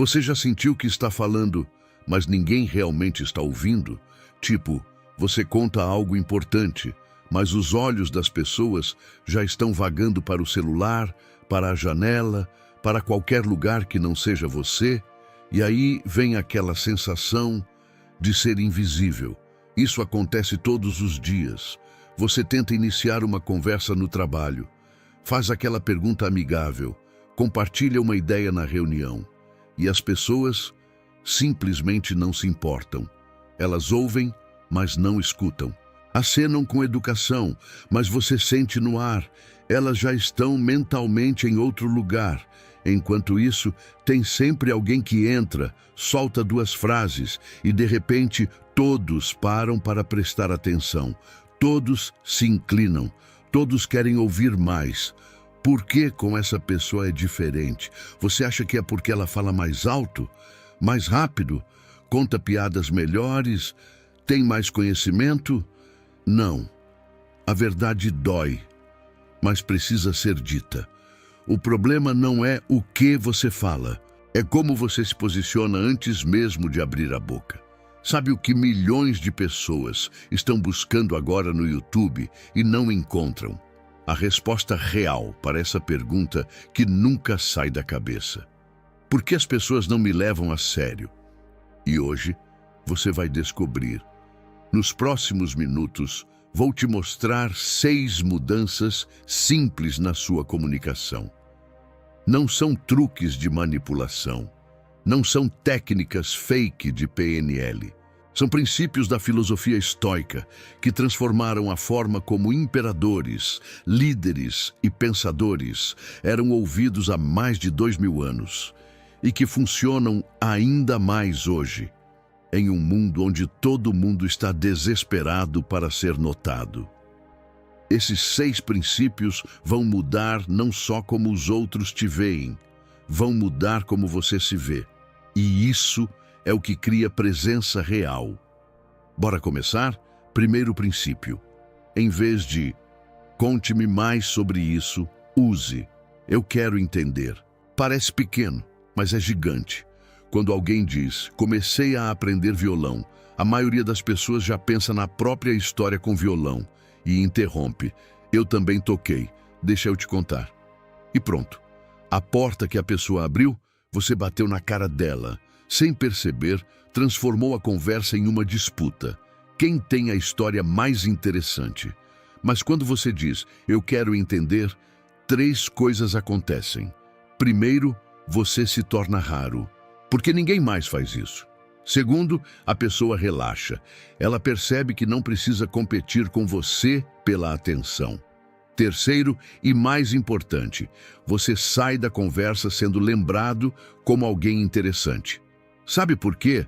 Você já sentiu que está falando, mas ninguém realmente está ouvindo? Tipo, você conta algo importante, mas os olhos das pessoas já estão vagando para o celular, para a janela, para qualquer lugar que não seja você, e aí vem aquela sensação de ser invisível. Isso acontece todos os dias. Você tenta iniciar uma conversa no trabalho, faz aquela pergunta amigável, compartilha uma ideia na reunião, e as pessoas simplesmente não se importam. Elas ouvem, mas não escutam. Acenam com educação, mas você sente no ar, elas já estão mentalmente em outro lugar. Enquanto isso, tem sempre alguém que entra, solta duas frases e, de repente, todos param para prestar atenção. Todos se inclinam, todos querem ouvir mais. Por que com essa pessoa é diferente? Você acha que é porque ela fala mais alto, mais rápido, conta piadas melhores, tem mais conhecimento? Não. A verdade dói, mas precisa ser dita. O problema não é o que você fala, é como você se posiciona antes mesmo de abrir a boca. Sabe o que milhões de pessoas estão buscando agora no YouTube e não encontram? A resposta real para essa pergunta que nunca sai da cabeça. Por que as pessoas não me levam a sério? E hoje você vai descobrir. Nos próximos minutos, vou te mostrar 6 mudanças simples na sua comunicação. Não são truques de manipulação. Não são técnicas fake de PNL. São princípios da filosofia estoica que transformaram a forma como imperadores, líderes e pensadores eram ouvidos há mais de 2000 anos e que funcionam ainda mais hoje, em um mundo onde todo mundo está desesperado para ser notado. Esses 6 princípios vão mudar não só como os outros te veem, vão mudar como você se vê. E isso é o que cria presença real. Bora começar? Primeiro princípio. Em vez de "conte-me mais sobre isso", use "eu quero entender". Parece pequeno, mas é gigante. Quando alguém diz "comecei a aprender violão", a maioria das pessoas já pensa na própria história com violão e interrompe "eu também toquei, deixa eu te contar". E pronto. A porta que a pessoa abriu, você bateu na cara dela. Sem perceber, transformou a conversa em uma disputa. Quem tem a história mais interessante? Mas quando você diz "eu quero entender", 3 coisas acontecem. Primeiro, você se torna raro, porque ninguém mais faz isso. Segundo, a pessoa relaxa. Ela percebe que não precisa competir com você pela atenção. Terceiro, e mais importante, você sai da conversa sendo lembrado como alguém interessante. Sabe por quê?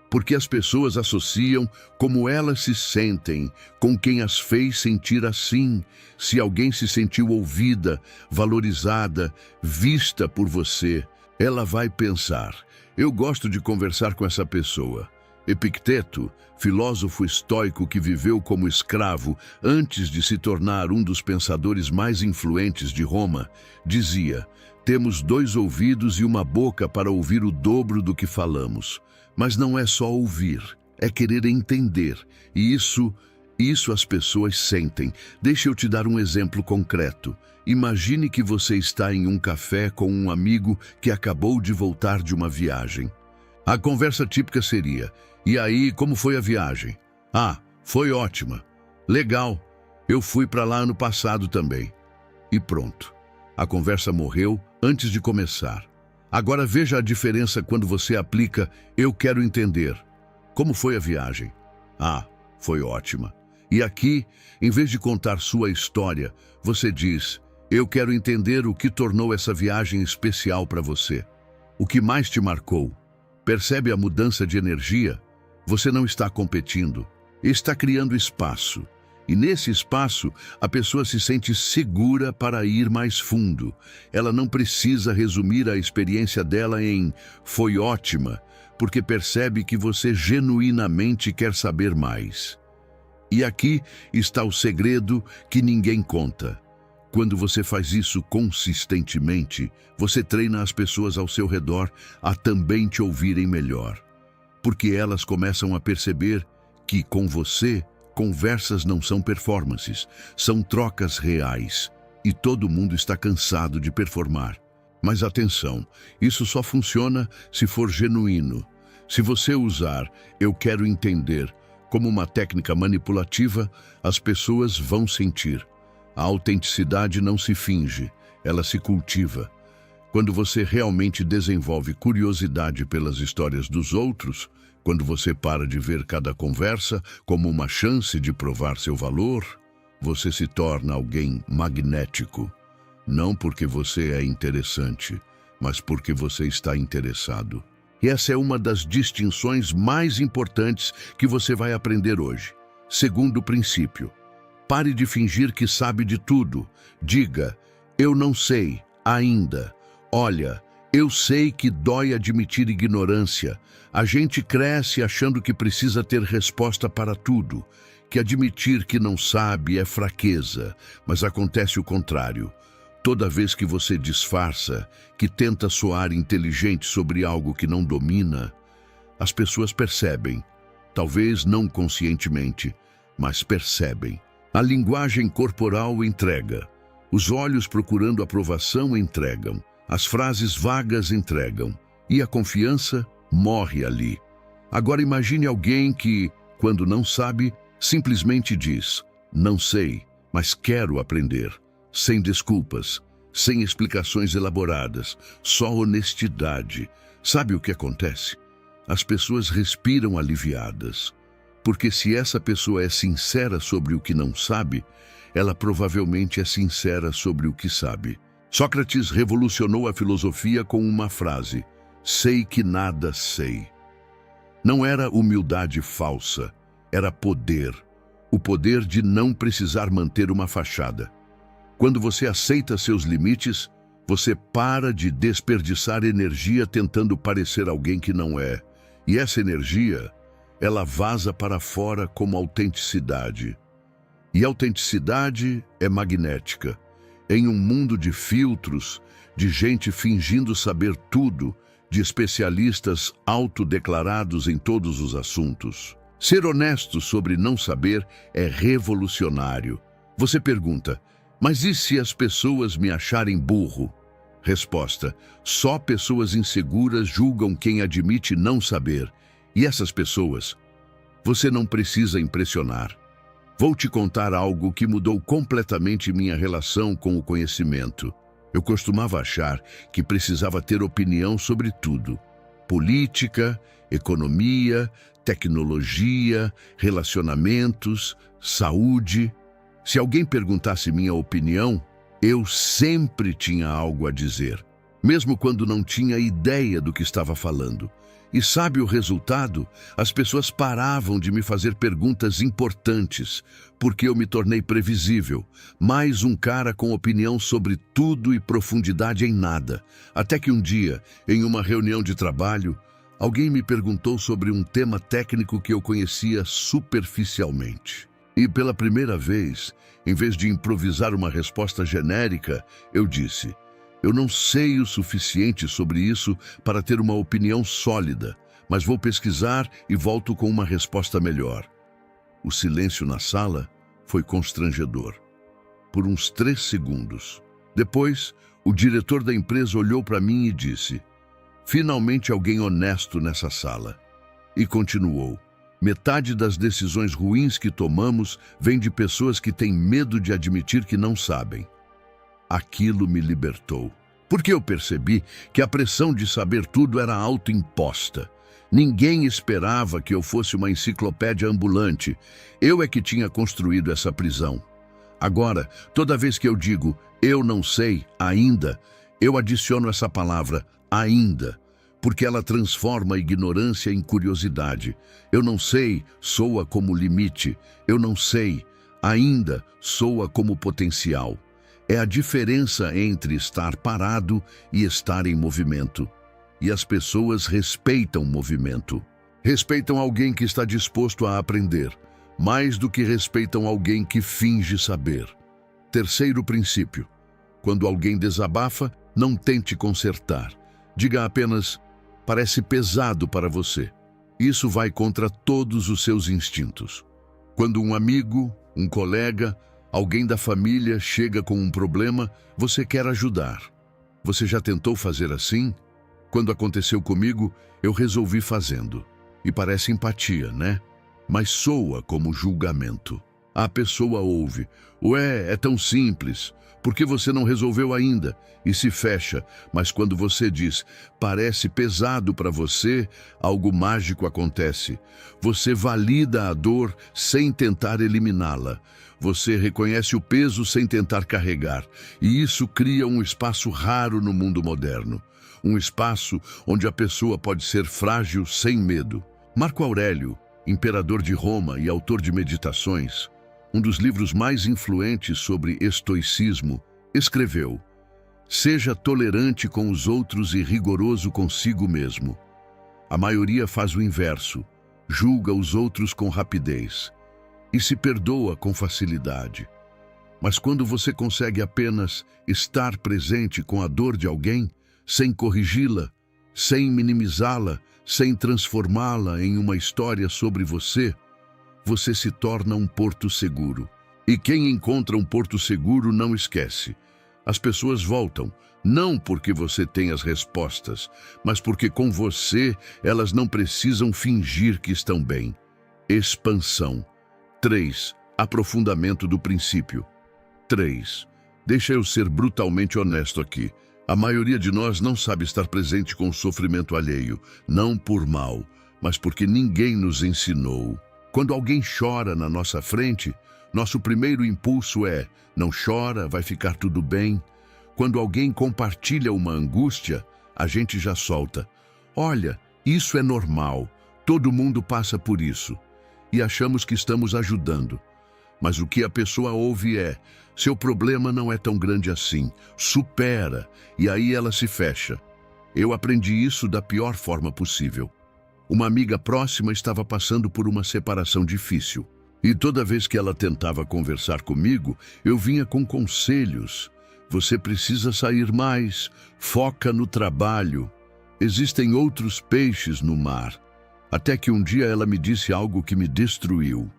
Porque as pessoas associam como elas se sentem com quem as fez sentir assim. Se alguém se sentiu ouvida, valorizada, vista por você, ela vai pensar: eu gosto de conversar com essa pessoa. Epicteto, filósofo estoico que viveu como escravo antes de se tornar um dos pensadores mais influentes de Roma, dizia: temos 2 ouvidos e uma boca para ouvir o dobro do que falamos. Mas não é só ouvir, é querer entender. E isso as pessoas sentem. Deixa eu te dar um exemplo concreto. Imagine que você está em um café com um amigo que acabou de voltar de uma viagem. A conversa típica seria: e aí, como foi a viagem? Ah, foi ótima. Legal. Eu fui para lá ano passado também. E pronto. A conversa morreu antes de começar. Agora veja a diferença quando você aplica "eu quero entender". Como foi a viagem? Ah, foi ótima. E aqui, em vez de contar sua história, você diz: eu quero entender o que tornou essa viagem especial para você. O que mais te marcou? Percebe a mudança de energia? Você não está competindo, está criando espaço. E nesse espaço, a pessoa se sente segura para ir mais fundo. Ela não precisa resumir a experiência dela em "foi ótima", porque percebe que você genuinamente quer saber mais. E aqui está o segredo que ninguém conta. Quando você faz isso consistentemente, você treina as pessoas ao seu redor a também te ouvirem melhor. Porque elas começam a perceber que, com você, conversas não são performances, são trocas reais. E todo mundo está cansado de performar. Mas atenção, isso só funciona se for genuíno. Se você usar "eu quero entender" como uma técnica manipulativa, as pessoas vão sentir. A autenticidade não se finge, ela se cultiva. Quando você realmente desenvolve curiosidade pelas histórias dos outros, quando você para de ver cada conversa como uma chance de provar seu valor, você se torna alguém magnético. Não porque você é interessante, mas porque você está interessado. E essa é uma das distinções mais importantes que você vai aprender hoje. Segundo princípio, pare de fingir que sabe de tudo. Diga, eu não sei, ainda. Olha, eu sei que dói admitir ignorância. A gente cresce achando que precisa ter resposta para tudo, que admitir que não sabe é fraqueza, mas acontece o contrário. Toda vez que você disfarça, que tenta soar inteligente sobre algo que não domina, as pessoas percebem, talvez não conscientemente, mas percebem. A linguagem corporal entrega, os olhos procurando aprovação entregam, as frases vagas entregam, e a confiança morre ali. Agora imagine alguém que, quando não sabe, simplesmente diz, não sei, mas quero aprender, sem desculpas, sem explicações elaboradas, só honestidade. Sabe o que acontece? As pessoas respiram aliviadas. Porque se essa pessoa é sincera sobre o que não sabe, ela provavelmente é sincera sobre o que sabe. Sócrates revolucionou a filosofia com uma frase: sei que nada sei. Não era humildade falsa, era poder. O poder de não precisar manter uma fachada. Quando você aceita seus limites, você para de desperdiçar energia tentando parecer alguém que não é. E essa energia, ela vaza para fora como autenticidade. E autenticidade é magnética. Em um mundo de filtros, de gente fingindo saber tudo, de especialistas autodeclarados em todos os assuntos. Ser honesto sobre não saber é revolucionário. Você pergunta, mas e se as pessoas me acharem burro? Resposta, só pessoas inseguras julgam quem admite não saber. E essas pessoas, você não precisa impressionar. Vou te contar algo que mudou completamente minha relação com o conhecimento. Eu costumava achar que precisava ter opinião sobre tudo. Política, economia, tecnologia, relacionamentos, saúde. Se alguém perguntasse minha opinião, eu sempre tinha algo a dizer, mesmo quando não tinha ideia do que estava falando. E sabe o resultado? As pessoas paravam de me fazer perguntas importantes, porque eu me tornei previsível. Mais um cara com opinião sobre tudo e profundidade em nada. Até que um dia, em uma reunião de trabalho, alguém me perguntou sobre um tema técnico que eu conhecia superficialmente. E pela primeira vez, em vez de improvisar uma resposta genérica, eu disse: eu não sei o suficiente sobre isso para ter uma opinião sólida, mas vou pesquisar e volto com uma resposta melhor. O silêncio na sala foi constrangedor. Por uns 3 segundos. Depois, o diretor da empresa olhou para mim e disse: finalmente alguém honesto nessa sala. E continuou: metade das decisões ruins que tomamos vem de pessoas que têm medo de admitir que não sabem. Aquilo me libertou, porque eu percebi que a pressão de saber tudo era autoimposta. Ninguém esperava que eu fosse uma enciclopédia ambulante. Eu é que tinha construído essa prisão. Agora, toda vez que eu digo eu não sei ainda, eu adiciono essa palavra ainda, porque ela transforma a ignorância em curiosidade. Eu não sei soa como limite. Eu não sei ainda soa como potencial. É a diferença entre estar parado e estar em movimento. E as pessoas respeitam o movimento. Respeitam alguém que está disposto a aprender, mais do que respeitam alguém que finge saber. Terceiro princípio: quando alguém desabafa, não tente consertar. Diga apenas: parece pesado para você. Isso vai contra todos os seus instintos. Quando um amigo, um colega, alguém da família chega com um problema, você quer ajudar. Você já tentou fazer assim? Quando aconteceu comigo, eu resolvi fazendo. E parece empatia, né? Mas soa como julgamento. A pessoa ouve: ué, é tão simples, por que você não resolveu ainda? E se fecha, mas quando você diz: parece pesado para você, algo mágico acontece. Você valida a dor sem tentar eliminá-la. Você reconhece o peso sem tentar carregar. E isso cria um espaço raro no mundo moderno. Um espaço onde a pessoa pode ser frágil sem medo. Marco Aurélio, imperador de Roma e autor de Meditações, um dos livros mais influentes sobre estoicismo, escreveu: seja tolerante com os outros e rigoroso consigo mesmo. A maioria faz o inverso, julga os outros com rapidez e se perdoa com facilidade. Mas quando você consegue apenas estar presente com a dor de alguém, sem corrigi-la, sem minimizá-la, sem transformá-la em uma história sobre você, você se torna um porto seguro. E quem encontra um porto seguro não esquece. As pessoas voltam, não porque você tem as respostas, mas porque com você elas não precisam fingir que estão bem. Expansão. 3. Aprofundamento do princípio. 3. Deixa eu ser brutalmente honesto aqui. A maioria de nós não sabe estar presente com o sofrimento alheio, não por mal, mas porque ninguém nos ensinou. Quando alguém chora na nossa frente, nosso primeiro impulso é: não chora, vai ficar tudo bem. Quando alguém compartilha uma angústia, a gente já solta: olha, isso é normal, todo mundo passa por isso. E achamos que estamos ajudando. Mas o que a pessoa ouve é: seu problema não é tão grande assim, supera, e aí ela se fecha. Eu aprendi isso da pior forma possível. Uma amiga próxima estava passando por uma separação difícil. E toda vez que ela tentava conversar comigo, eu vinha com conselhos. Você precisa sair mais, foca no trabalho. Existem outros peixes no mar. Até que um dia ela me disse algo que me destruiu.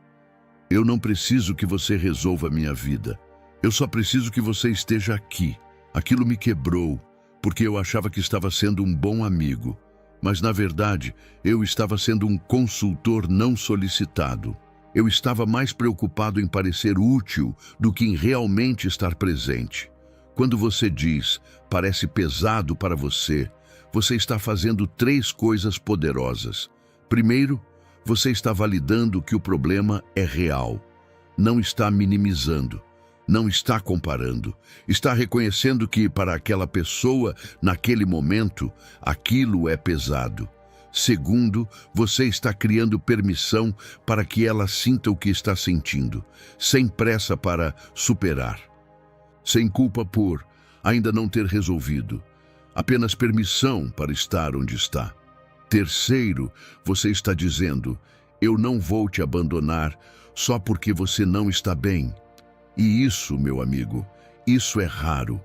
Eu não preciso que você resolva a minha vida. Eu só preciso que você esteja aqui. Aquilo me quebrou, porque eu achava que estava sendo um bom amigo. Mas, na verdade, eu estava sendo um consultor não solicitado. Eu estava mais preocupado em parecer útil do que em realmente estar presente. Quando você diz: parece pesado para você, você está fazendo 3 coisas poderosas. Primeiro, você está validando que o problema é real. Não está minimizando, não está comparando. Está reconhecendo que, para aquela pessoa, naquele momento, aquilo é pesado. Segundo, você está criando permissão para que ela sinta o que está sentindo, sem pressa para superar. Sem culpa por ainda não ter resolvido. Apenas permissão para estar onde está. Terceiro, você está dizendo: eu não vou te abandonar só porque você não está bem. E isso, meu amigo, isso é raro.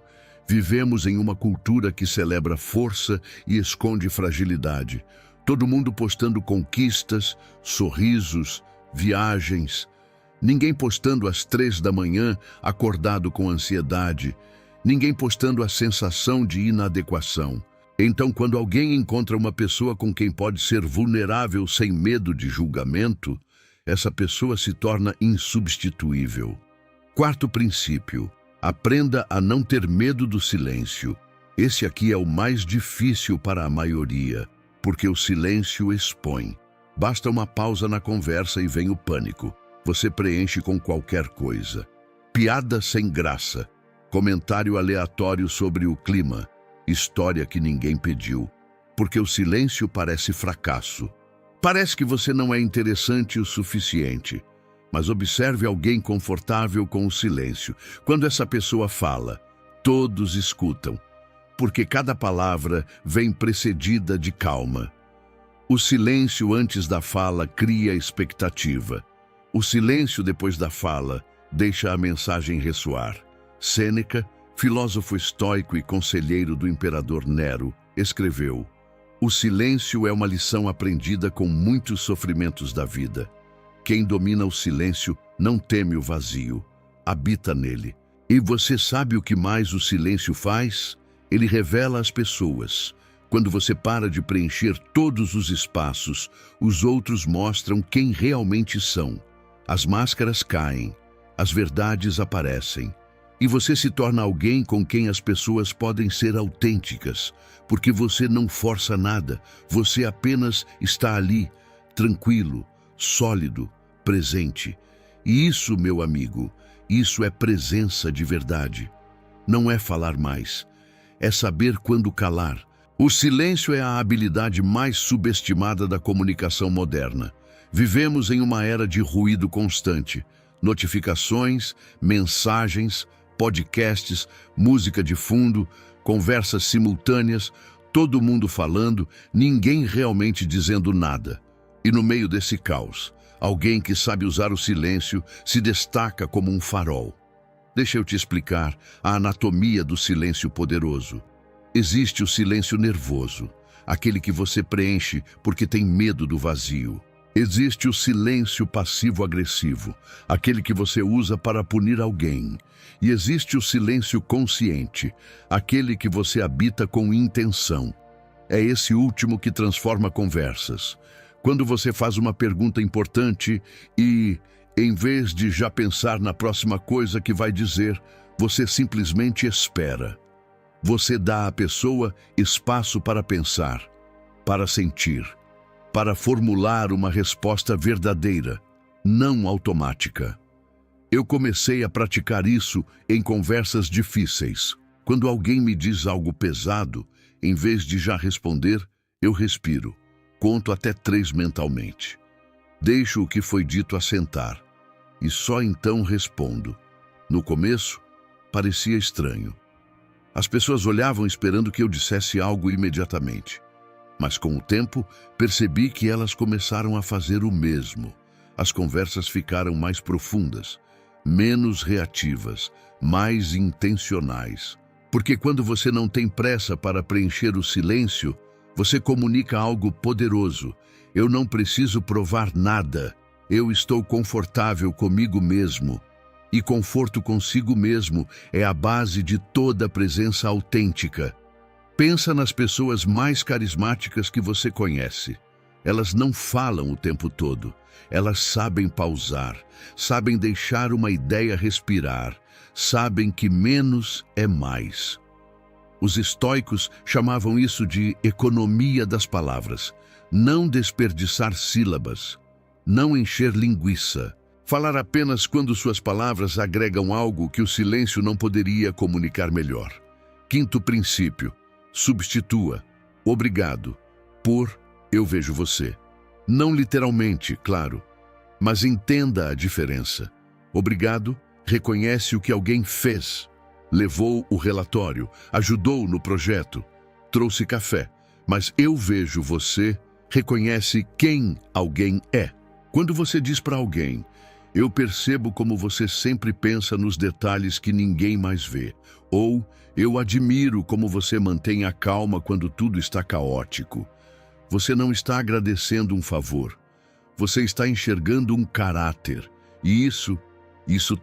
Vivemos em uma cultura que celebra força e esconde fragilidade. Todo mundo postando conquistas, sorrisos, viagens. Ninguém postando às 3 da manhã, acordado com ansiedade. Ninguém postando a sensação de inadequação. Então, quando alguém encontra uma pessoa com quem pode ser vulnerável sem medo de julgamento, essa pessoa se torna insubstituível. Quarto princípio: aprenda a não ter medo do silêncio. Esse aqui é o mais difícil para a maioria, porque o silêncio expõe. Basta uma pausa na conversa e vem o pânico. Você preenche com qualquer coisa. Piada sem graça, comentário aleatório sobre o clima, história que ninguém pediu, porque o silêncio parece fracasso. Parece que você não é interessante o suficiente. Mas observe alguém confortável com o silêncio. Quando essa pessoa fala, todos escutam, porque cada palavra vem precedida de calma. O silêncio antes da fala cria expectativa. O silêncio depois da fala deixa a mensagem ressoar. Sêneca, filósofo estoico e conselheiro do imperador Nero, escreveu: "O silêncio é uma lição aprendida com muitos sofrimentos da vida. Quem domina o silêncio não teme o vazio, habita nele." E você sabe o que mais o silêncio faz? Ele revela as pessoas. Quando você para de preencher todos os espaços, os outros mostram quem realmente são. As máscaras caem, as verdades aparecem. E você se torna alguém com quem as pessoas podem ser autênticas, porque você não força nada, você apenas está ali, tranquilo, sólido, presente. E isso, meu amigo, isso é presença de verdade. Não é falar mais, é saber quando calar. O silêncio é a habilidade mais subestimada da comunicação moderna. Vivemos em uma era de ruído constante. Notificações, mensagens, podcasts, música de fundo, conversas simultâneas, todo mundo falando, ninguém realmente dizendo nada. E no meio desse caos, alguém que sabe usar o silêncio se destaca como um farol. Deixa eu te explicar a anatomia do silêncio poderoso. Existe o silêncio nervoso, aquele que você preenche porque tem medo do vazio. Existe o silêncio passivo-agressivo, aquele que você usa para punir alguém. E existe o silêncio consciente, aquele que você habita com intenção. É esse último que transforma conversas. Quando você faz uma pergunta importante e, em vez de já pensar na próxima coisa que vai dizer, você simplesmente espera. Você dá à pessoa espaço para pensar, para sentir, para formular uma resposta verdadeira, não automática. Eu comecei a praticar isso em conversas difíceis. Quando alguém me diz algo pesado, em vez de já responder, eu respiro. Conto até 3 mentalmente. Deixo o que foi dito assentar. E só então respondo. No começo, parecia estranho. As pessoas olhavam esperando que eu dissesse algo imediatamente. Mas com o tempo, percebi que elas começaram a fazer o mesmo. As conversas ficaram mais profundas, menos reativas, mais intencionais. Porque quando você não tem pressa para preencher o silêncio, você comunica algo poderoso. Eu não preciso provar nada. Eu estou confortável comigo mesmo. E conforto consigo mesmo é a base de toda presença autêntica. Pensa nas pessoas mais carismáticas que você conhece. Elas não falam o tempo todo. Elas sabem pausar, sabem deixar uma ideia respirar, sabem que menos é mais. Os estoicos chamavam isso de economia das palavras. Não desperdiçar sílabas, não encher linguiça. Falar apenas quando suas palavras agregam algo que o silêncio não poderia comunicar melhor. 5º princípio. Substitua obrigado por eu vejo você. Não literalmente, claro, mas entenda a diferença. Obrigado reconhece o que alguém fez. Levou o relatório, ajudou no projeto, trouxe café. Mas eu vejo você reconhece quem alguém é. Quando você diz para alguém, eu percebo como você sempre pensa nos detalhes que ninguém mais vê. Ou, eu admiro como você mantém a calma quando tudo está caótico. Você não está agradecendo um favor. Você está enxergando um caráter. E isso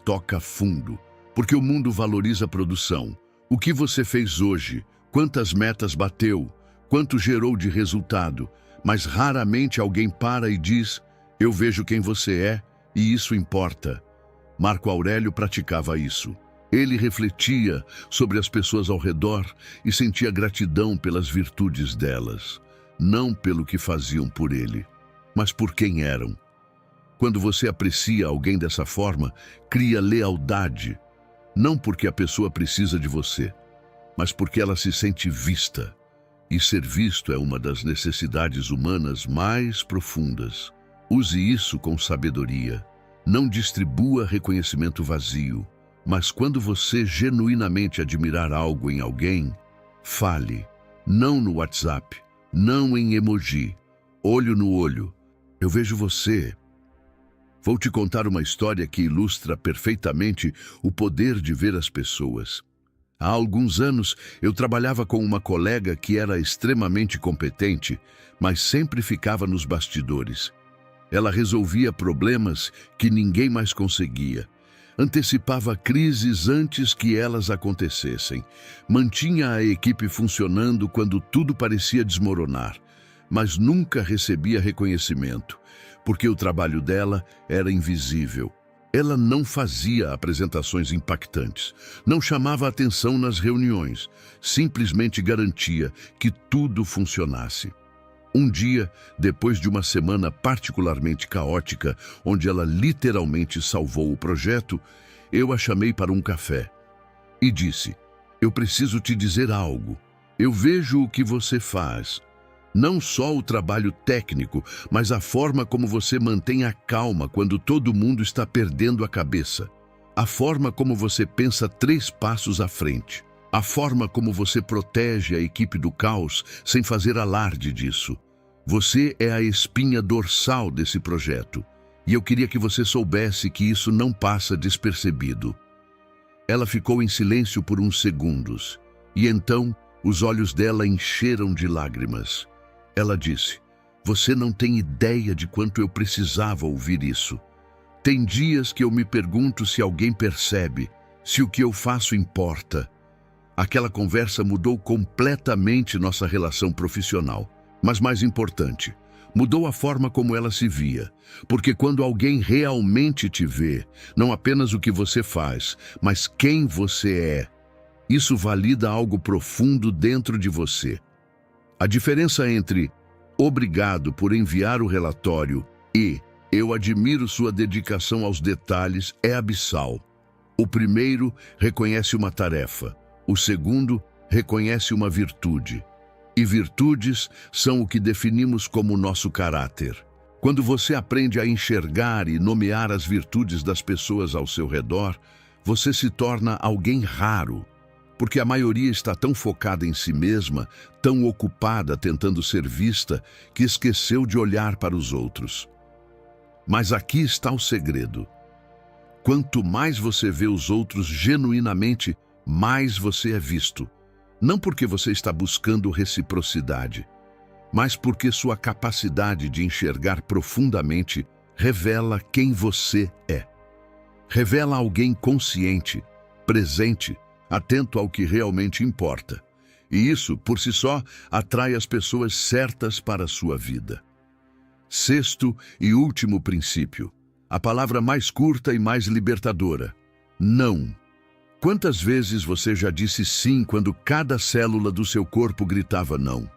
toca fundo. Porque o mundo valoriza a produção. O que você fez hoje, quantas metas bateu, quanto gerou de resultado. Mas raramente alguém para e diz, eu vejo quem você é, e isso importa. Marco Aurélio praticava isso. Ele refletia sobre as pessoas ao redor e sentia gratidão pelas virtudes delas, não pelo que faziam por ele, mas por quem eram. Quando você aprecia alguém dessa forma, cria lealdade, não porque a pessoa precisa de você, mas porque ela se sente vista. E ser visto é uma das necessidades humanas mais profundas. Use isso com sabedoria. Não distribua reconhecimento vazio. Mas quando você genuinamente admirar algo em alguém, fale. Não no WhatsApp, não em emoji. Olho no olho. Eu vejo você. Vou te contar uma história que ilustra perfeitamente o poder de ver as pessoas. Há alguns anos, eu trabalhava com uma colega que era extremamente competente, mas sempre ficava nos bastidores. Ela resolvia problemas que ninguém mais conseguia. Antecipava crises antes que elas acontecessem. Mantinha a equipe funcionando quando tudo parecia desmoronar, mas nunca recebia reconhecimento, porque o trabalho dela era invisível. Ela não fazia apresentações impactantes, não chamava atenção nas reuniões, simplesmente garantia que tudo funcionasse. Um dia, depois de uma semana particularmente caótica, onde ela literalmente salvou o projeto, eu a chamei para um café e disse: "Eu preciso te dizer algo. Eu vejo o que você faz. Não só o trabalho técnico, mas a forma como você mantém a calma quando todo mundo está perdendo a cabeça. A forma como você pensa 3 passos à frente. A forma como você protege a equipe do caos sem fazer alarde disso. Você é a espinha dorsal desse projeto. E eu queria que você soubesse que isso não passa despercebido." Ela ficou em silêncio por uns segundos. E então, os olhos dela encheram de lágrimas. Ela disse: "Você não tem ideia de quanto eu precisava ouvir isso. Tem dias que eu me pergunto se alguém percebe, se o que eu faço importa." Aquela conversa mudou completamente nossa relação profissional. Mas mais importante, mudou a forma como ela se via. Porque quando alguém realmente te vê, não apenas o que você faz, mas quem você é, isso valida algo profundo dentro de você. A diferença entre "obrigado por enviar o relatório" e "eu admiro sua dedicação aos detalhes" é abissal. O primeiro reconhece uma tarefa, o segundo reconhece uma virtude. E virtudes são o que definimos como nosso caráter. Quando você aprende a enxergar e nomear as virtudes das pessoas ao seu redor, você se torna alguém raro. Porque a maioria está tão focada em si mesma, tão ocupada tentando ser vista, que esqueceu de olhar para os outros. Mas aqui está o segredo. Quanto mais você vê os outros genuinamente, mais você é visto. Não porque você está buscando reciprocidade, mas porque sua capacidade de enxergar profundamente revela quem você é. Revela alguém consciente, presente, atento ao que realmente importa. E isso, por si só, atrai as pessoas certas para a sua vida. Sexto e último princípio. A palavra mais curta e mais libertadora: não. Quantas vezes você já disse sim quando cada célula do seu corpo gritava não?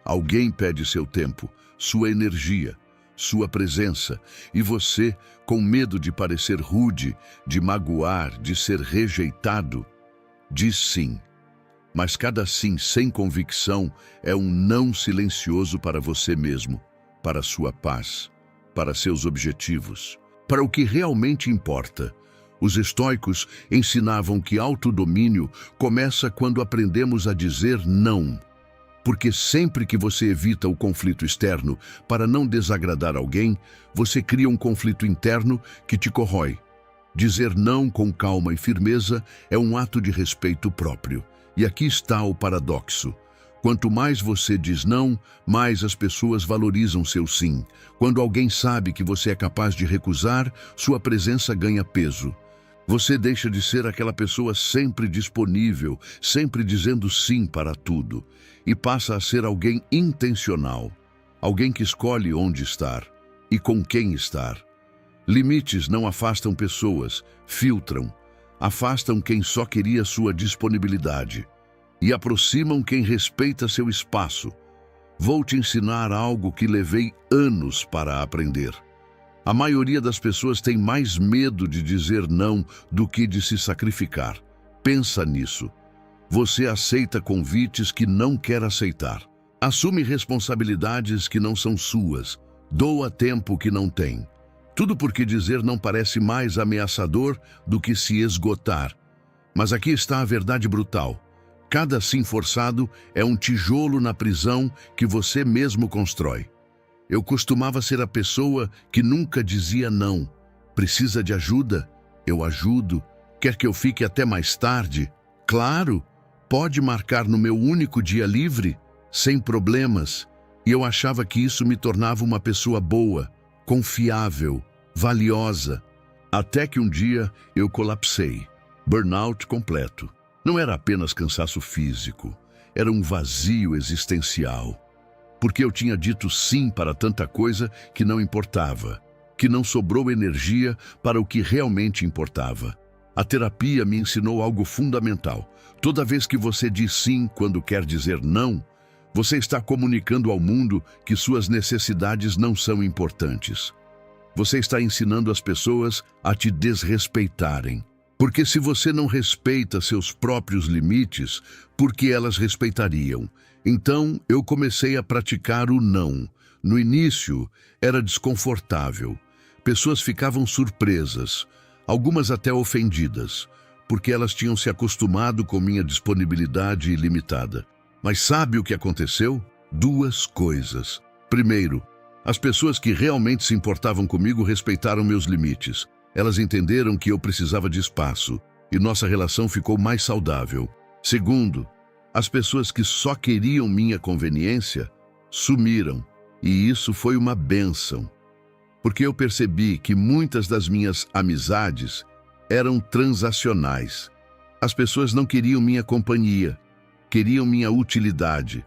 Alguém pede seu tempo, sua energia, sua presença, e você, com medo de parecer rude, de magoar, de ser rejeitado, diz sim. Mas cada sim sem convicção é um não silencioso para você mesmo, para sua paz, para seus objetivos, para o que realmente importa. Os estoicos ensinavam que autodomínio começa quando aprendemos a dizer não. Porque sempre que você evita o conflito externo para não desagradar alguém, você cria um conflito interno que te corrói. Dizer não com calma e firmeza é um ato de respeito próprio. E aqui está o paradoxo. Quanto mais você diz não, mais as pessoas valorizam seu sim. Quando alguém sabe que você é capaz de recusar, sua presença ganha peso. Você deixa de ser aquela pessoa sempre disponível, sempre dizendo sim para tudo, e passa a ser alguém intencional, alguém que escolhe onde estar e com quem estar. Limites não afastam pessoas, filtram, afastam quem só queria sua disponibilidade e aproximam quem respeita seu espaço. Vou te ensinar algo que levei anos para aprender. A maioria das pessoas tem mais medo de dizer não do que de se sacrificar. Pensa nisso. Você aceita convites que não quer aceitar. Assume responsabilidades que não são suas. Doa tempo que não tem. Tudo porque dizer não parece mais ameaçador do que se esgotar. Mas aqui está a verdade brutal. Cada sim forçado é um tijolo na prisão que você mesmo constrói. Eu costumava ser a pessoa que nunca dizia não. Precisa de ajuda? Eu ajudo. Quer que eu fique até mais tarde? Claro! Pode marcar no meu único dia livre? Sem problemas. E eu achava que isso me tornava uma pessoa boa, confiável, valiosa. Até que um dia eu colapsei. Burnout completo. Não era apenas cansaço físico, era um vazio existencial. Porque eu tinha dito sim para tanta coisa que não importava, que não sobrou energia para o que realmente importava. A terapia me ensinou algo fundamental. Toda vez que você diz sim quando quer dizer não, você está comunicando ao mundo que suas necessidades não são importantes. Você está ensinando as pessoas a te desrespeitarem. Porque se você não respeita seus próprios limites, por que elas respeitariam? Então, eu comecei a praticar o não. No início, era desconfortável. Pessoas ficavam surpresas, algumas até ofendidas, porque elas tinham se acostumado com minha disponibilidade ilimitada. Mas sabe o que aconteceu? Duas coisas. Primeiro, as pessoas que realmente se importavam comigo respeitaram meus limites. Elas entenderam que eu precisava de espaço e nossa relação ficou mais saudável. Segundo, as pessoas que só queriam minha conveniência sumiram, e isso foi uma bênção. Porque eu percebi que muitas das minhas amizades eram transacionais. As pessoas não queriam minha companhia, queriam minha utilidade.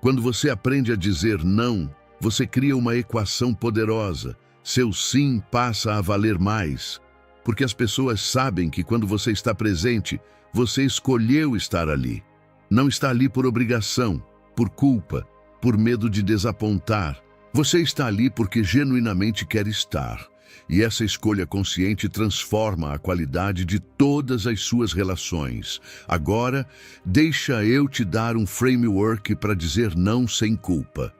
Quando você aprende a dizer não, você cria uma equação poderosa. Seu sim passa a valer mais, porque as pessoas sabem que quando você está presente, você escolheu estar ali. Não está ali por obrigação, por culpa, por medo de desapontar. Você está ali porque genuinamente quer estar. E essa escolha consciente transforma a qualidade de todas as suas relações. Agora, deixa eu te dar um framework para dizer não sem culpa.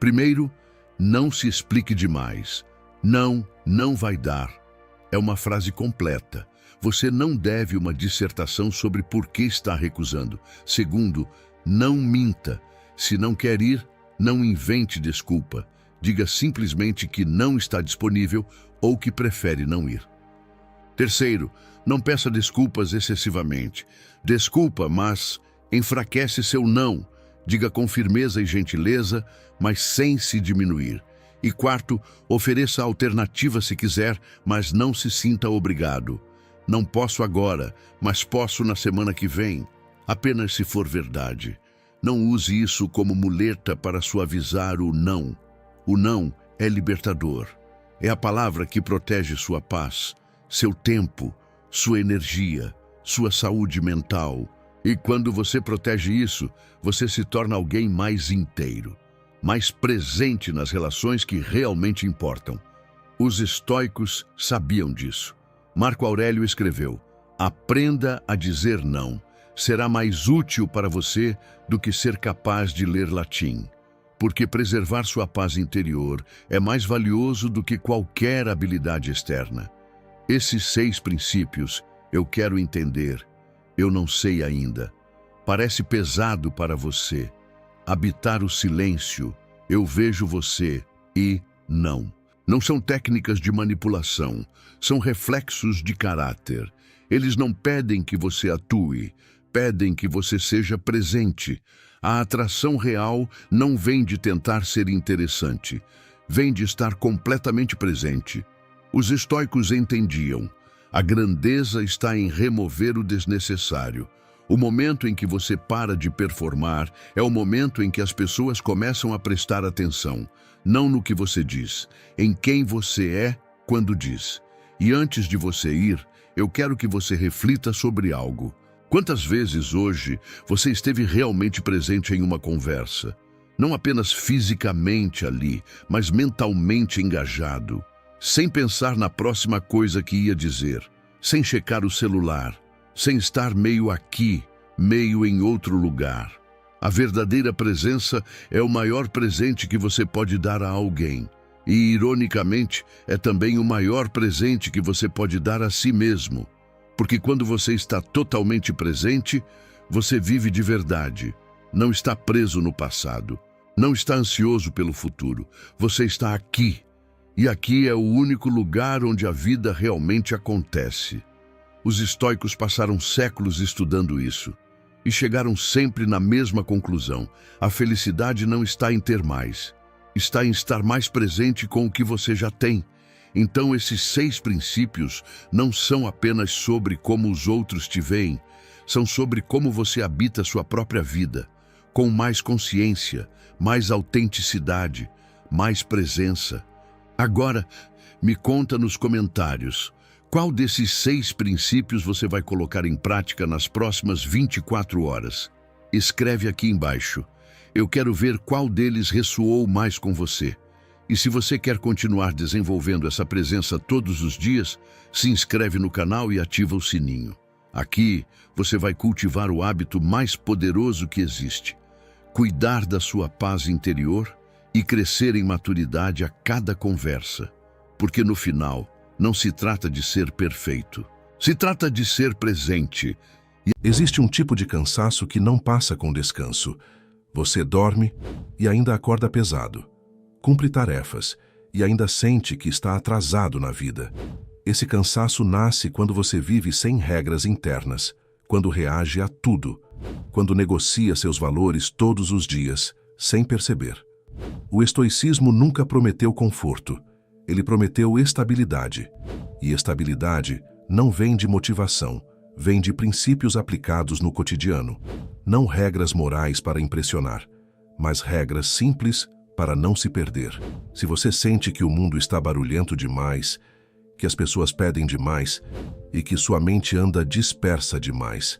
Primeiro, não se explique demais. Não, não vai dar. É uma frase completa. Você não deve uma dissertação sobre por que está recusando. Segundo, não minta. Se não quer ir, não invente desculpa. Diga simplesmente que não está disponível ou que prefere não ir. Terceiro, não peça desculpas excessivamente. Desculpa, mas enfraquece seu não. Diga com firmeza e gentileza, mas sem se diminuir. E quarto, ofereça alternativa se quiser, mas não se sinta obrigado. Não posso agora, mas posso na semana que vem. Apenas se for verdade. Não use isso como muleta para suavizar o não. O não é libertador. É a palavra que protege sua paz, seu tempo, sua energia, sua saúde mental. E quando você protege isso, você se torna alguém mais inteiro, mais presente nas relações que realmente importam. Os estoicos sabiam disso. Marco Aurélio escreveu: aprenda a dizer não. Será mais útil para você do que ser capaz de ler latim. Porque preservar sua paz interior é mais valioso do que qualquer habilidade externa. Esses 6 princípios eu quero entender. Eu não sei ainda. Parece pesado para você. Habitar o silêncio, eu vejo você e não. Não são técnicas de manipulação, são reflexos de caráter. Eles não pedem que você atue, pedem que você seja presente. A atração real não vem de tentar ser interessante, vem de estar completamente presente. Os estoicos entendiam. A grandeza está em remover o desnecessário. O momento em que você para de performar é o momento em que as pessoas começam a prestar atenção, não no que você diz, em quem você é quando diz. E antes de você ir, eu quero que você reflita sobre algo. Quantas vezes hoje você esteve realmente presente em uma conversa? Não apenas fisicamente ali, mas mentalmente engajado, sem pensar na próxima coisa que ia dizer, sem checar o celular, sem estar meio aqui, meio em outro lugar. A verdadeira presença é o maior presente que você pode dar a alguém. E, ironicamente, é também o maior presente que você pode dar a si mesmo. Porque quando você está totalmente presente, você vive de verdade, não está preso no passado. Não está ansioso pelo futuro. Você está aqui. E aqui é o único lugar onde a vida realmente acontece. Os estoicos passaram séculos estudando isso e chegaram sempre na mesma conclusão. A felicidade não está em ter mais, está em estar mais presente com o que você já tem. Então esses 6 princípios não são apenas sobre como os outros te veem, são sobre como você habita a sua própria vida, com mais consciência, mais autenticidade, mais presença. Agora, me conta nos comentários, qual desses 6 princípios você vai colocar em prática nas próximas 24 horas? Escreve aqui embaixo. Eu quero ver qual deles ressoou mais com você. E se você quer continuar desenvolvendo essa presença todos os dias, se inscreve no canal e ativa o sininho. Aqui, você vai cultivar o hábito mais poderoso que existe: cuidar da sua paz interior e crescer em maturidade a cada conversa. Porque no final, não se trata de ser perfeito. Se trata de ser presente. Existe um tipo de cansaço que não passa com descanso. Você dorme e ainda acorda pesado. Cumpre tarefas e ainda sente que está atrasado na vida. Esse cansaço nasce quando você vive sem regras internas, quando reage a tudo, quando negocia seus valores todos os dias, sem perceber. O estoicismo nunca prometeu conforto. Ele prometeu estabilidade. E estabilidade não vem de motivação, vem de princípios aplicados no cotidiano. Não regras morais para impressionar, mas regras simples para não se perder. Se você sente que o mundo está barulhento demais, que as pessoas pedem demais e que sua mente anda dispersa demais,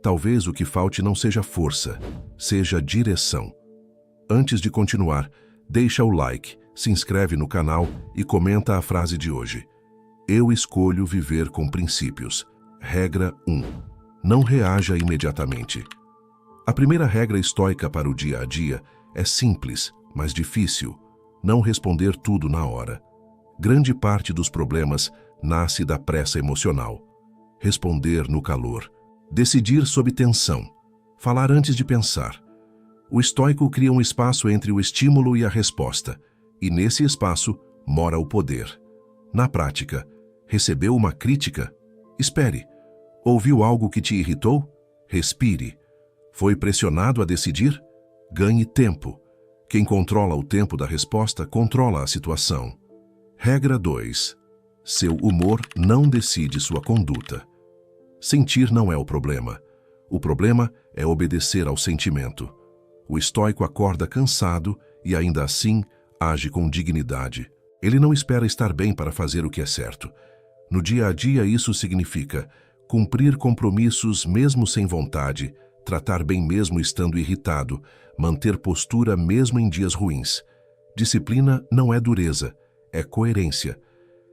talvez o que falte não seja força, seja direção. Antes de continuar, deixa o like, se inscreve no canal e comenta a frase de hoje. Eu escolho viver com princípios. Regra 1. Não reaja imediatamente. A primeira regra estoica para o dia a dia é simples, mas difícil: não responder tudo na hora. Grande parte dos problemas nasce da pressa emocional. Responder no calor. Decidir sob tensão. Falar antes de pensar. O estoico cria um espaço entre o estímulo e a resposta, e nesse espaço mora o poder. Na prática, recebeu uma crítica? Espere. Ouviu algo que te irritou? Respire. Foi pressionado a decidir? Ganhe tempo. Quem controla o tempo da resposta controla a situação. Regra 2. Seu humor não decide sua conduta. Sentir não é o problema. O problema é obedecer ao sentimento. O estoico acorda cansado e ainda assim age com dignidade. Ele não espera estar bem para fazer o que é certo. No dia a dia isso significa cumprir compromissos mesmo sem vontade, tratar bem mesmo estando irritado, manter postura mesmo em dias ruins. Disciplina não é dureza, é coerência.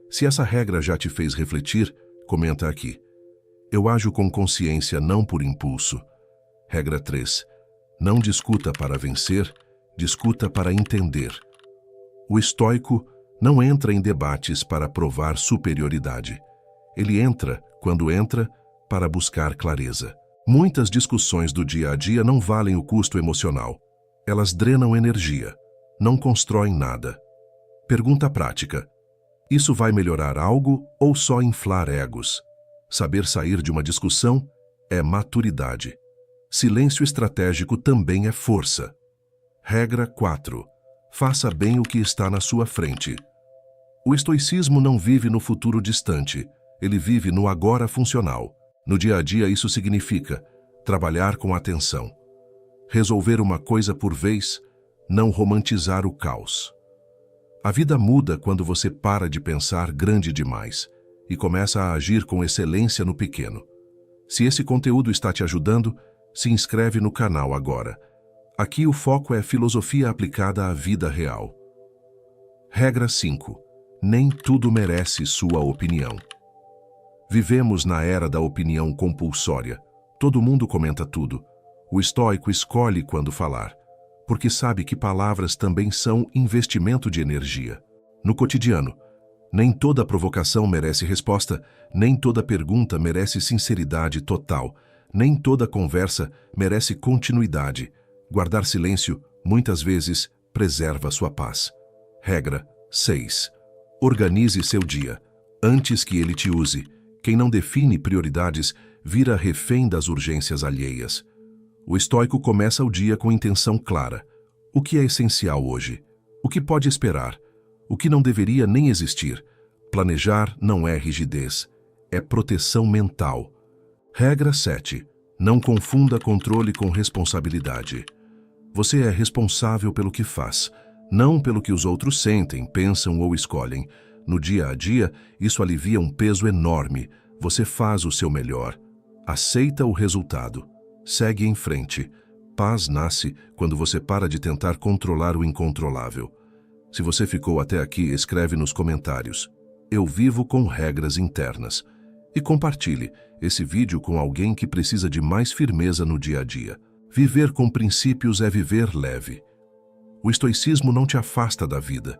Se essa regra já te fez refletir, comenta aqui. Eu ajo com consciência, não por impulso. Regra 3. Não discuta para vencer, discuta para entender. O estoico não entra em debates para provar superioridade. Ele entra, quando entra, para buscar clareza. Muitas discussões do dia a dia não valem o custo emocional. Elas drenam energia, não constroem nada. Pergunta prática. Isso vai melhorar algo ou só inflar egos? Saber sair de uma discussão é maturidade. Silêncio estratégico também é força. Regra 4. Faça bem o que está na sua frente. O estoicismo não vive no futuro distante, ele vive no agora funcional. No dia a dia isso significa trabalhar com atenção. Resolver uma coisa por vez, não romantizar o caos. A vida muda quando você para de pensar grande demais e começa a agir com excelência no pequeno. Se esse conteúdo está te ajudando, se inscreve no canal agora. Aqui o foco é filosofia aplicada à vida real. Regra 5. Nem tudo merece sua opinião. Vivemos na era da opinião compulsória. Todo mundo comenta tudo. O estoico escolhe quando falar, porque sabe que palavras também são investimento de energia. No cotidiano, nem toda provocação merece resposta, nem toda pergunta merece sinceridade total, nem toda conversa merece continuidade. Guardar silêncio muitas vezes preserva sua paz. Regra 6. Organize seu dia, antes que ele te use. Quem não define prioridades vira refém das urgências alheias. O estoico começa o dia com intenção clara. O que é essencial hoje? O que pode esperar? O que não deveria nem existir? Planejar não é rigidez, é proteção mental. Regra 7. Não confunda controle com responsabilidade. Você é responsável pelo que faz, não pelo que os outros sentem, pensam ou escolhem. No dia a dia, isso alivia um peso enorme. Você faz o seu melhor. Aceita o resultado. Segue em frente. Paz nasce quando você para de tentar controlar o incontrolável. Se você ficou até aqui, escreve nos comentários: eu vivo com regras internas. E compartilhe esse vídeo com alguém que precisa de mais firmeza no dia a dia. Viver com princípios é viver leve. O estoicismo não te afasta da vida,